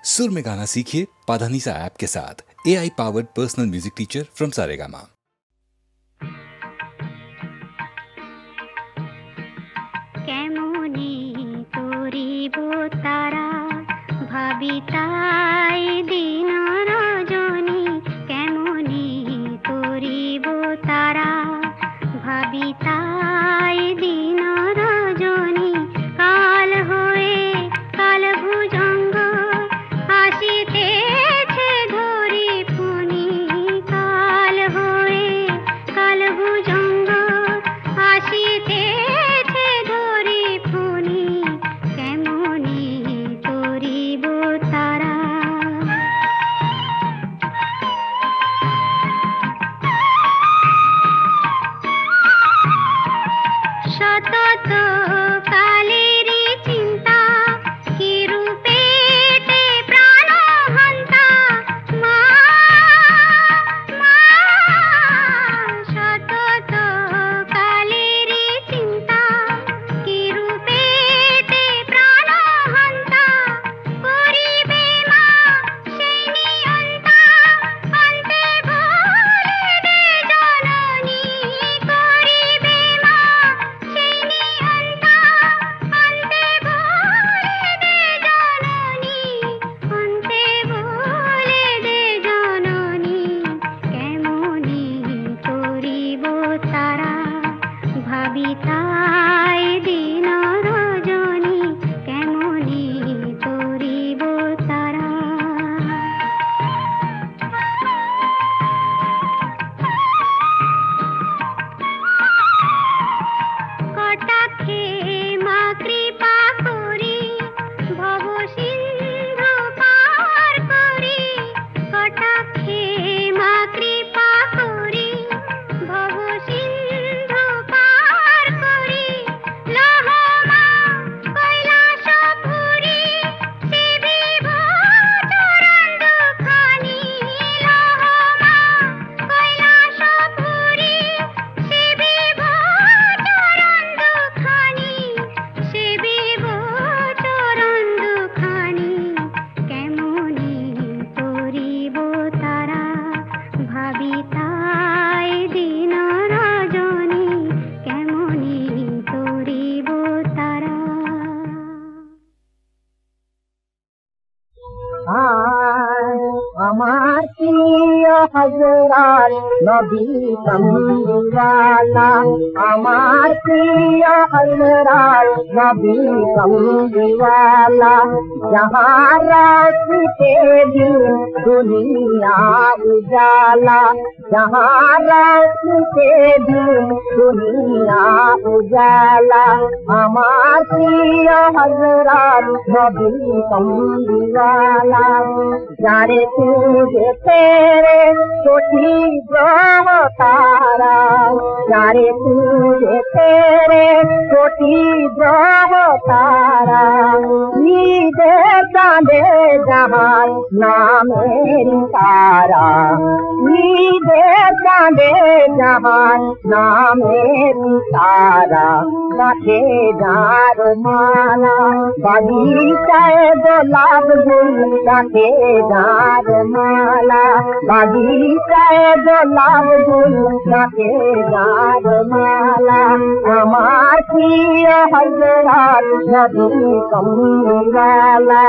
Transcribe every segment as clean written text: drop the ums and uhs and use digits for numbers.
सुर में गाना सीखिए पाधानीसा ऐप के साथ। AI powered personal music teacher from Saregama. কেমনি করিব তারা ভাবি তাই দিন রজনী, কেমনি করিব তারা ভাবি তাই দিন রজনী। কাল হয়ে কাল ভুজঙ্গ আসিতেছে ধরি ফণি, কাল হয়ে কাল ভুজঙ্গ আসিতেছে ধরি ফণি, কেমনি করিব তারা। সতত কালেরই চিন্তা কি রূপেতে প্রাণ হন্তা, মা মা সতত কালেরই চিন্তা কি রূপেতে প্রাণ হন্তা, করিবে মা সেই নিয়ন্তা অন্তে ভুলে দে জননী, করিবে মা সেই নিয়ন্তা অন্তে ভুলে দে জননী, অন্তে ভুলে দে জননী, কেমনি করিব তারা ভাবি তাই দিন রজনী, কেমনি করিব তারা। কটাক্ষে মা কৃপা করি ভব সিন্ধু পার করি, কটাক্ষে মা কৃপা করি ভব সিন্ধু পার করি, লহ মা কৈলাস পুরী সেবিব চরণ দুখানি, লহ মা কৈলাস পুরী সেবিব চরণ দুখানি, সেবিব চরণ দুখানি, কেমনি করিব তারা ভাবি তাই দিন রজনী, কেমনি করিব তারা। আমার প্রিয় হযরত নবী কমলিওয়ালা, আমার প্রিয় হযরত নবী কমলিওয়ালা, जहाँ रास्ते दिन दुनिया उजाला, जहाँ रास्ते दिन दुनिया उजाला, আমার প্রিয় হযরত নবী কমলিওয়ালা, जाने तुझे तेरे छोटी ब्रह्म तारा, जाने तुझे तेरे छोटी ब्रह्म तारा, ईदे चांदे जहान नामेरी तारा, ईदे चांदे जहान नामेरी तारा, गाथे जार माला बगीचाए गोलाब गुल, गाथे जार माला बगीचाए गोलाब गुल, गाथे जार माला, আমার প্রিয় হযরত নবী কমলিওয়ালা।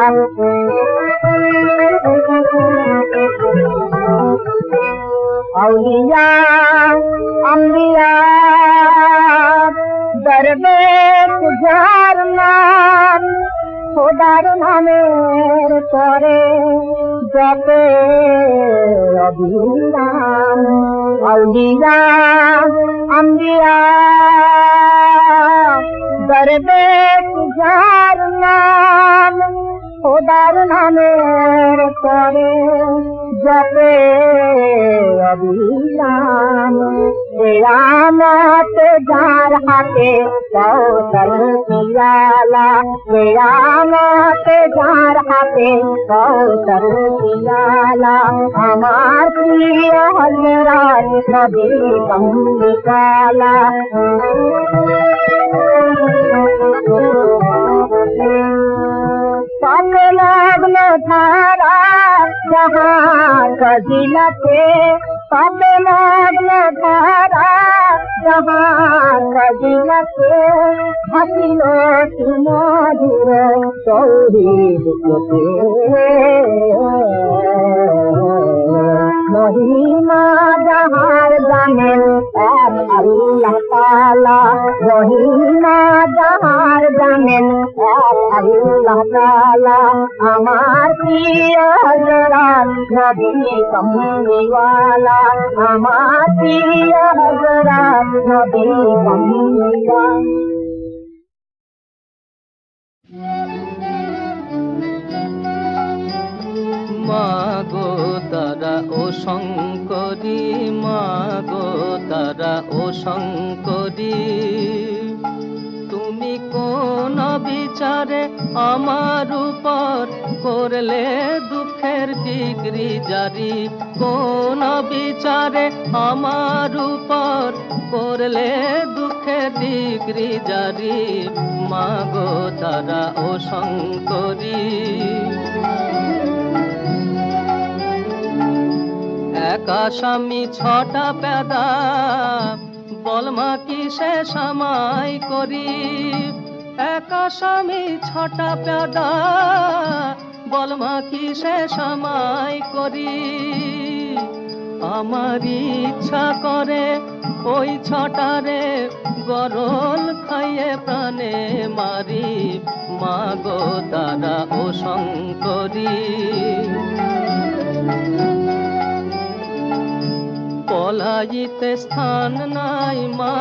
औलिया अंबिया दरवेश जार नाम, খোদার নামের পরে জপে অবিরাম, আউলিয়া আম্বিয়া দরবেশ যার নাম, খোদার নামের পরে জপে অবিরাম, কিয়ামত যার হাতে কৌশল পিয়ালা, কিয়ামত যার হাতে কৌশল পিয়ালা, আমার প্রিয় হযরত নবী কমলিওয়ালা। পাক লাগল धारा जहाँ कदिलते पापे मग्न धारा जहाँ कदिलते हसिलो सुमधुर सौहिदके महिमा जहाँ जानेन এক আল্লাহ তাআলা মহিমা যাহার জানেন এক আল্লাহ তাআলা আমার প্রিয় হযরত নবী কমলিওয়ালা আমার প্রিয় হযরত নবী কমলিওয়ালা মাগো তারা ও শঙ্করী মাগো তারা ও শঙ্করী তুমি কোন বিচারে আমার উপর করলে দুঃখের ডিগ্রি জারি কোন বিচারে আমার উপর করলে দুঃখের ডিগ্রি জারি মাগো তারা ও শঙ্করী একা স্বামী ছটা পেদা বলমা কিসে সামাই করি একা স্বামী ছটা পেদা বলমা কিসে সামাই করি আমার ইচ্ছা করে ওই ছটারে গরল খাইয়ে প্রাণে মারি মাগো তারা ও শঙ্করী পলাইতে স্থান নাই মা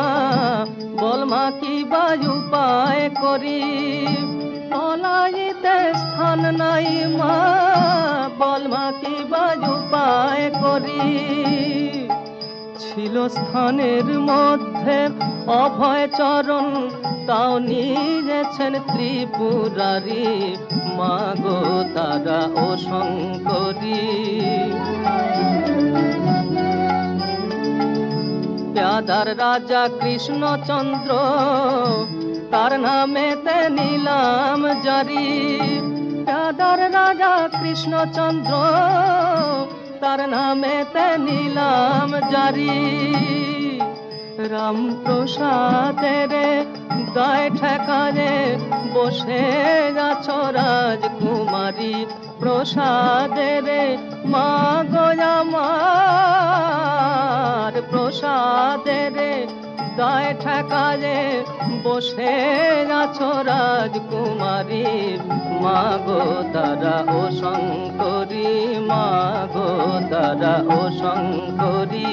বল মা কি বায়ু পায় করি পলাইতে স্থান নাই মা বল মা কি বায়ু পায় করি ছিল স্থানের মধ্যে অভয় চরণ তাও নিয়েছেন ত্রিপুরারি মাগো তারা ও শঙ্করী প্যাদার রাজা কৃষ্ণচন্দ্র তার নামেতে নিলাম জারি প্যাদার রাজা কৃষ্ণচন্দ্র তার নামেতে নিলাম জারি রামপ্রসাদের দায় ঠেকারে বসে আছো রাজকুমারী প্রসাদের মা গো আমার প্রসাদের দায় ঠেকারে বসে আছো রাজকুমারী মা গো তারা ও শঙ্করী মা গো তারা ও শঙ্করী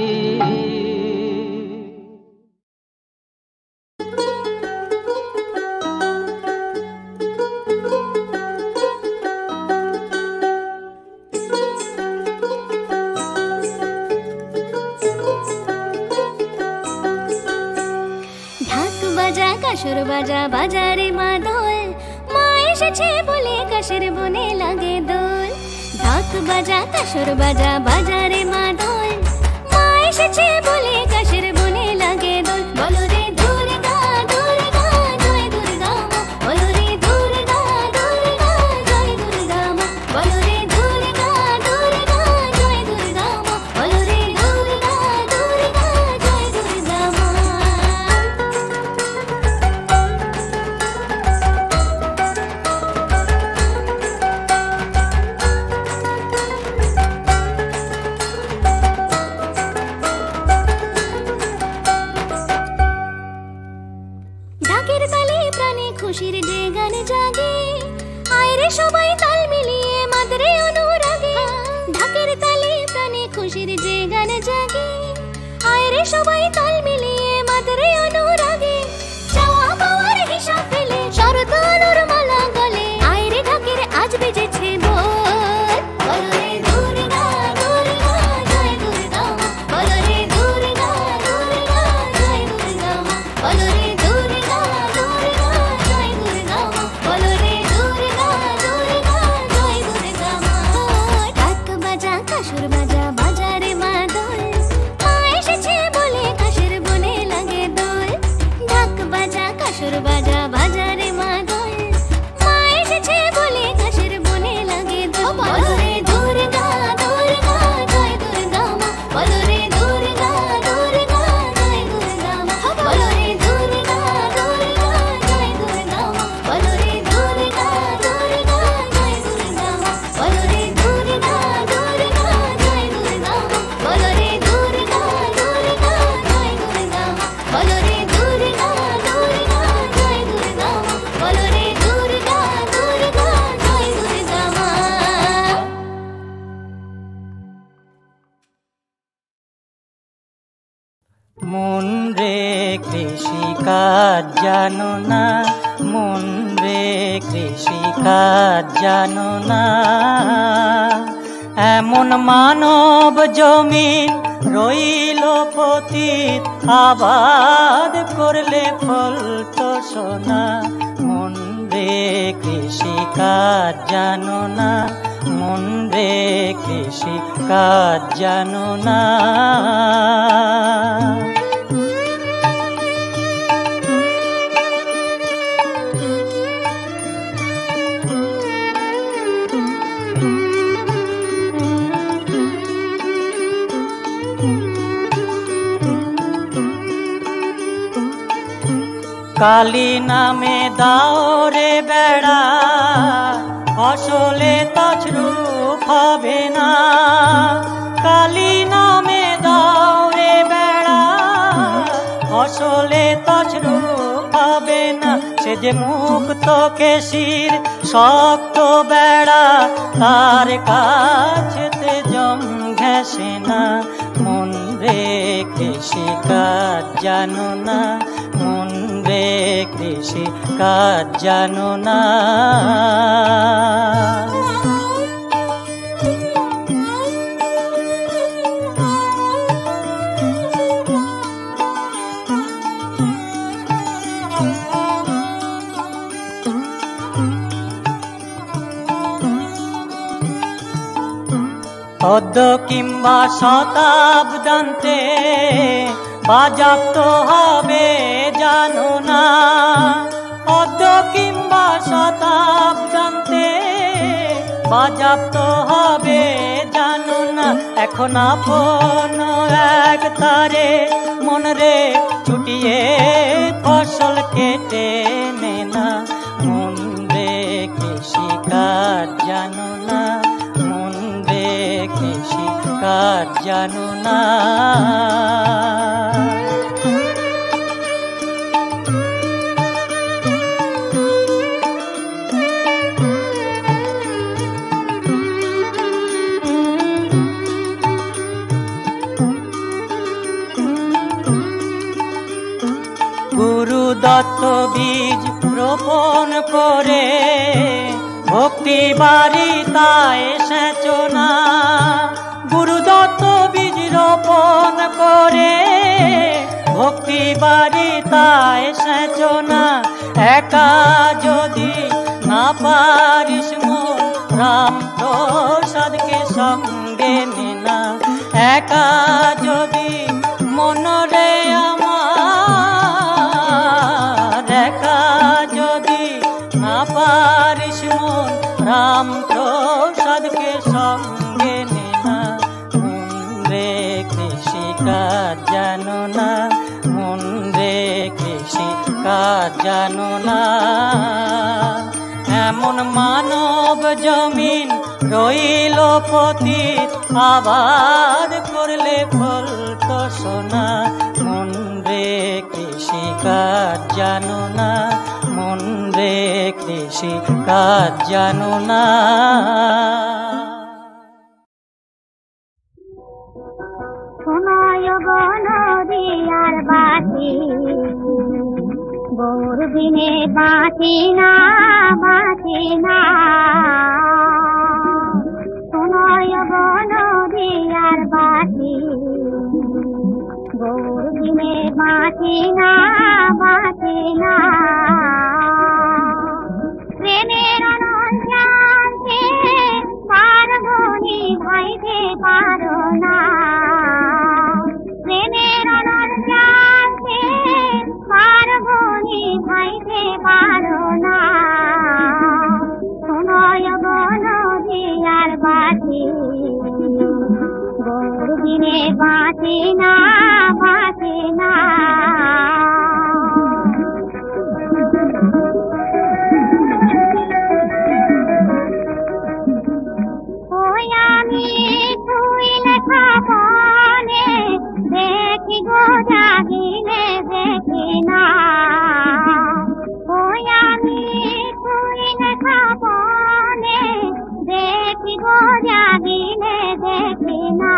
কাসর বাজা বাজারে মা দোল মা এসেছে বলে কাশের বনে লাগে দোল ঢাক বাজা কাসর বাজা বাজারে মা দোল মা এসেছে বলে কাশের বনে লাগে দোল বলো রে দুর্গা দুর্গা জয় দুর্গা মা বলো রে দুর্গা দুর্গা জয় দুর্গা মা বলো রে দুর্গা দুর্গা জয় দুর্গা মা বলো রে দুর্গা দুর্গা জয় দুর্গা মা কৃষিকাজ জানো না, মন রে কৃষিকাজ জানো না। এমন মানব জমিন রইল পতিত, আবাদ করলে ফল তো সোনা। মন রে কৃষিকাজ জানো না, মন রে কৃষিকাজ জানো না। কালী নামে দাও রে বেড়া, ফসলে তছরূপ হবে না। কালী নামে দাও রে বেড়া, ফসলে তছরূপ হবে না। সে যে মুক্ত কেশির শক্ত বেড়া, তার কাছেতে জম ঘেঁষে না। মন রে কৃষিকাজ জানো না, মন রে কৃষিকাজ জানো না। অদ্য কিংবা শতাব্দান্তে বাজাপ্ত হবে জানো না। অদ্য কিংবা শতাব্দান্তে বাজাপ্ত হবে জানো না। এখন আপন এক তারে মন রে ছুটিয়ে ফসল কেটে নে না। মন রে কৃষিকাজ জানো না, মন রে কৃষিকাজ জানো না। গুরু দত্ত বীজ রোপণ করে, ভক্তি বাড়ি তাই সেচনা। গুরু দত্ত বীজ রোপণ করে, ভক্তি বাড়ি তাই সেচনা। একা যদি না পারিস মোর রাম প্রসাদকে সঙ্গে নে না। একা যদি মন রে আমার, একা যদি না পারিস মন রাম প্রসাদকে সঙ্গে নে না। মন রে কৃষিকাজ জানো না, মন রে কৃষিকাজ জানো না। এমন মানব জমিন রইল পতিত, আবাদ করলে ফল তো সোনা। মন রে কৃষিকাজ জানো না, মন রে কৃষিকাজ জানো না। শোনায় গো নদীয়ার বাঁশি, গৌর বিনে বাঁচি না, বাঁচি না। শোনায় গো নদীয়ার বাঁশি, গৌর বিনে বাঁচি না, বাঁচি না। প্রেমের অনন্ত পারবো নিভাইতে পারো না। প্রেমের অনন্ত পারবো নিভাইতে পারো না। শোনায় গো নদীয়ার বাঁশি, গৌর বিনে বাঁচি না, বাঁচি না। ওই আমি শুইলে স্বপনে দেখি গো, জাগিলে দেখি না। ওই আমি শুইলে স্বপনে দেখি গো, জাগিলে দেখি না।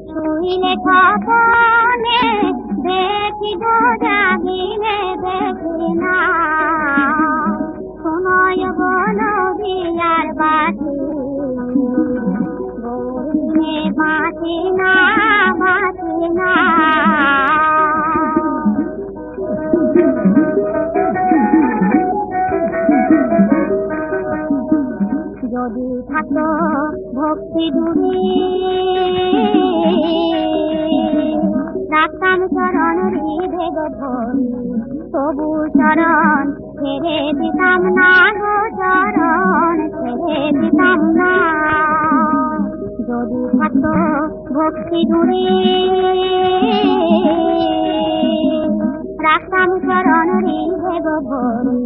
শুইলে স্বপনে বাঁশি জাগিলে দেখি না শোনয় গো নদীয়ার বাঁশি গৌরিনে বাঁশি না যদি থাকতো ভক্তি ডুবি রাখতাম চরণ হৃদে ধরি তবু চরণ ছেড়ে দিতাম না গো চরণ ছেড়ে দিতাম না যদি থাকতো ভক্তি ডুবি রাখতাম চরণ হৃদে ধরি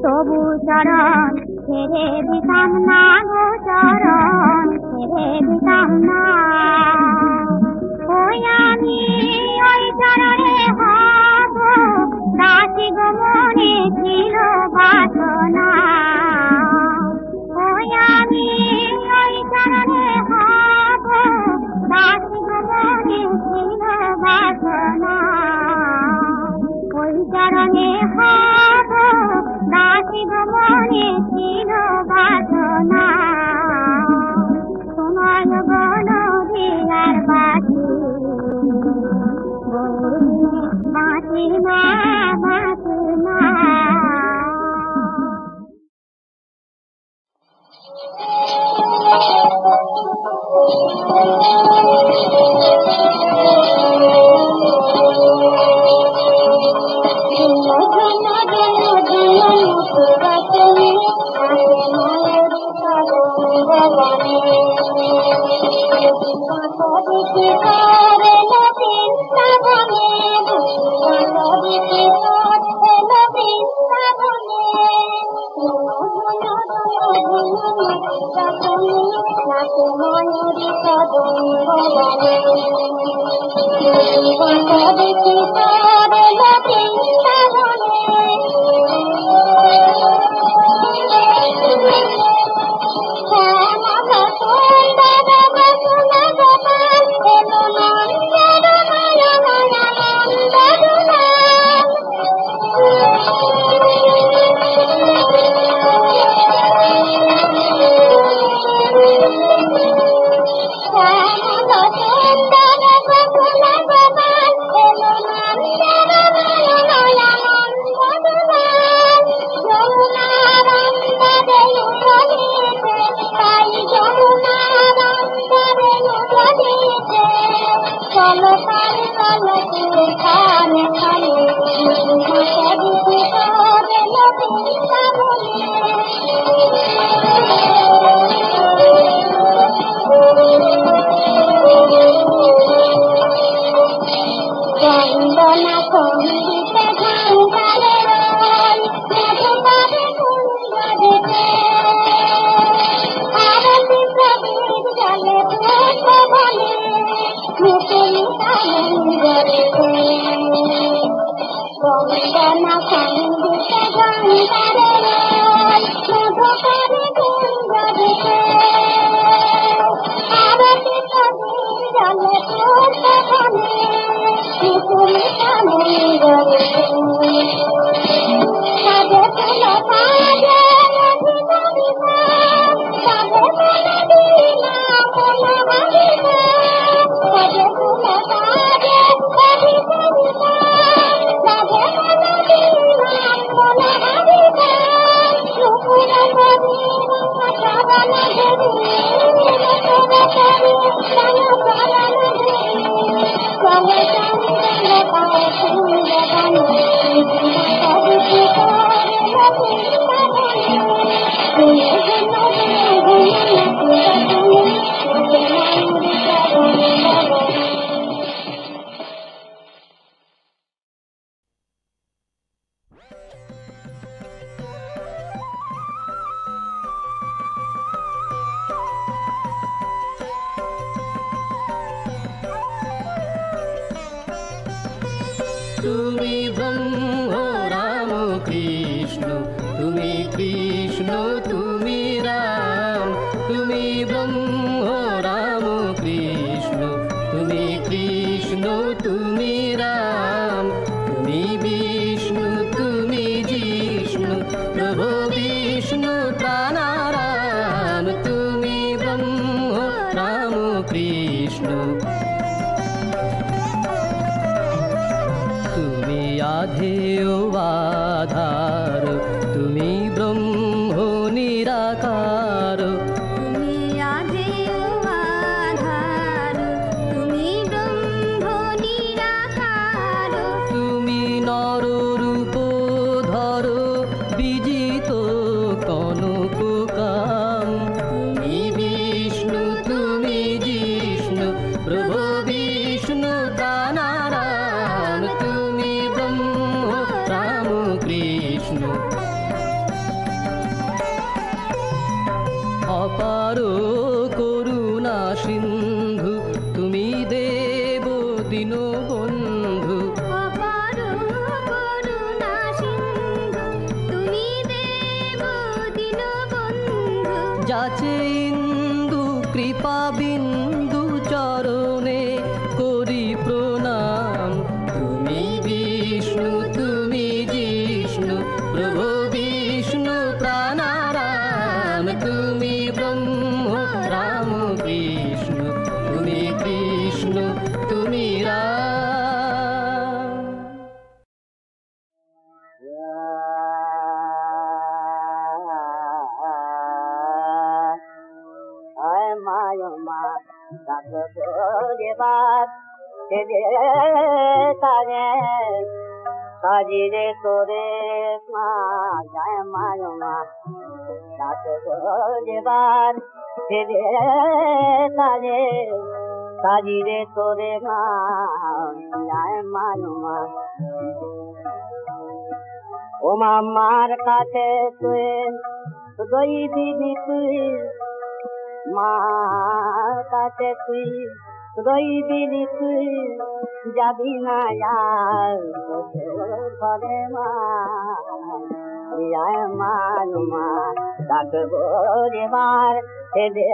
তবু চরণ ছেড়ে দিতাম না গো চরণ ছেড়ে দিতাম না ওই আমি ওই চরণে হব দাসী গো মনে ছিল বাসনা ওই আমি ওই চরণে হব দাসী গো মনে ছিল বাসনা ওই চরণে হব দাসী গো মনে ছিল বাসনা তোমার গো নদীয়ার বাঁশি গৌরিনে বাঁশি না তুমি ব্রহ্ম রাম কৃষ্ণ, তুমি কৃষ্ণ তুমি রাম, তুমি ব্রহ্ম রাম কৃষ্ণ, তুমি কৃষ্ণ তুমি রাম। কৃষ্ণ তুমি আধেয় আধার তুমি ব্রহ্ম নিরাকার তুমি আধেয় আধার তুমি ব্রহ্ম নিরাকার তুমি নর রূপ ধর বিজিত কনক কাম তুমি বিষ্ণু তুমি জিষ্ণু প্রভু বিষ্ণু প্রাণারাম তুমি ব্রহ্ম রাম কৃষ্ণ অপার করুণা সিন্ধু তুমি দেব দীনবন্ধু অপার করুণা সিন্ধু তুমি দেব দীনবন্ধু যাচে ইন্দু কৃপা বিন্দু চরণে করি প্রণাম তুমি বিষ্ণু তুমি জিষ্ণু প্রভু বিষ্ণু প্রাণারাম তুমি ব্রহ্ম রাম কৃষ্ণ তুমি কৃষ্ণ তুমি রাম আয় মায় মা ডাক রে বাদ রে তারে সাজি রে তোরে মা যায় মায় মা ডাক রে বাদ রে তারে সাজি রে তোরে মা যায় মায় মা ও মামার কাছে তুই দই দিবি তুই মার কাছে তুই দই দিবি তুই যাবি না আর ঘরে মা মা ডাকবো রে বার দে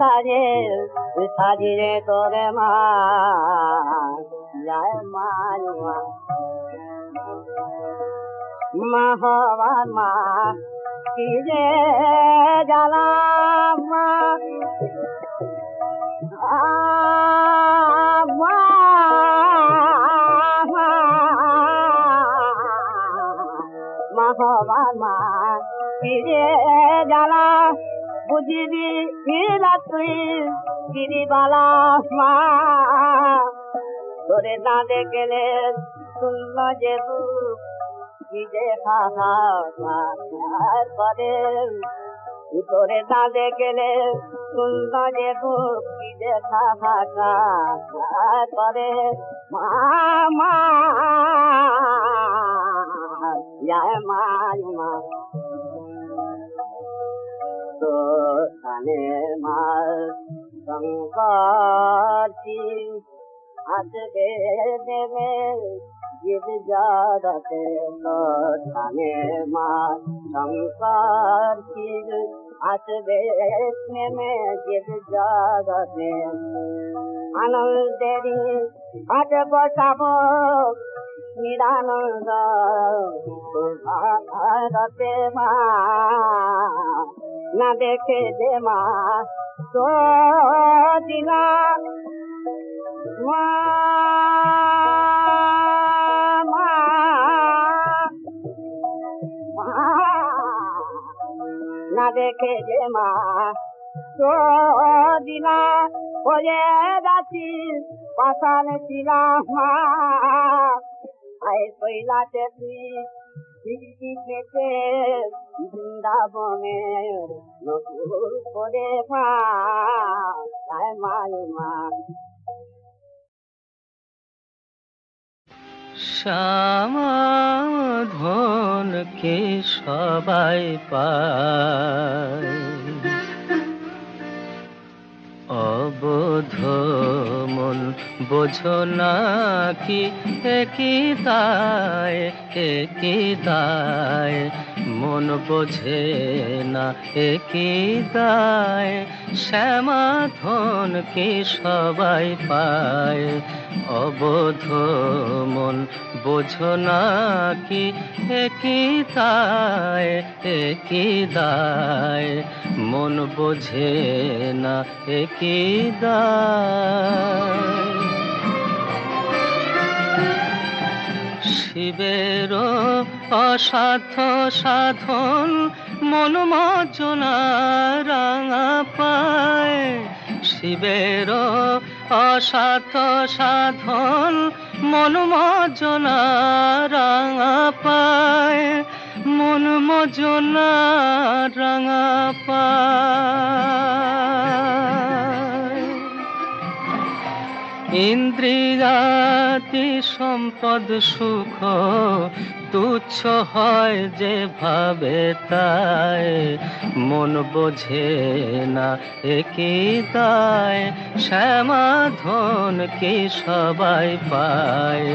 তারে সাজি রে তোরে মা মা মা হবার মা কি রে জ্বালা মা মা হবার মা কি রে জ্বালা বুঝিবি ফিরা তুই গিরিবালা মা তোরে না দেখলে শুনল যে বুক কি দেখা করে তোরে না দেখলে শুনল যে বুক কি দেখা করে মা মা মা মা তো কানে মার শঙ্কর আসবে দেবে জিদ জগতে তো কানে মার শঙ্কর আসবে নেমে জিদ জগতে আনন্দেরি আজ বসাবো নিরানন্দ ভারতে মা না দেখে যে মা তো দিলা মা না দেখে যে মা তো দিলা ওরে যাচ্ছি পাশান ছিলা মা আয় কইলাতে তুই শিখিতে বৃন্দাবনে নকুল করে মা মায় মা সমাধানকে সবাই পায় অবোধ মন বোঝো না কি একই তাই মন বোঝে না একই দায়, শ্যামাধন কি সবাই পায়। অবোধ মন বোঝো না কি একই দায়, একই দায়, মন বোঝে না একই দায়। শিবের অসাধ্য সাধন মন মজ্জনা রাঙা পায়। শিবের অসাধ্য সাধন মন মজ্জনা রাঙা পায়, মন মজ্জনা রাঙা পায়। ইন্দ্রিয়াতি সম্পদ সুখ তুচ্ছ হয় যে ভাবে তাই, মন বোঝে না একই দায়, শ্যামাধন কি সবাই পায়।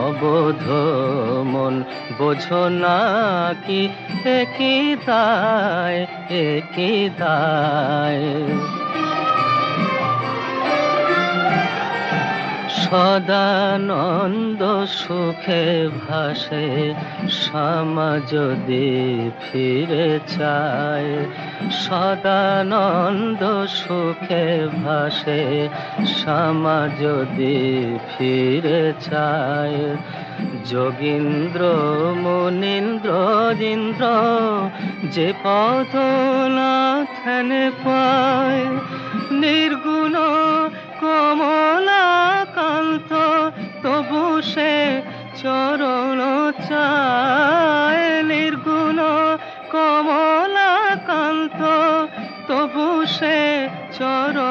অবোধ মন বোঝো না কি একই দায়, একই দায়। সদানন্দ সুখে ভাসে শ্যামা যদি ফিরে চায়। সদানন্দ সুখে ভাসে শ্যামা যদি ফিরে চায়। যোগীন্দ্র মুনীন্দ্র ইন্দ্র যে পদ না ধ্যানে পায়। নির্গুণ কমলাকান্ত তবু সে চরণ চায়। নির্গুণ কমলাকান্ত তবু সে চরণ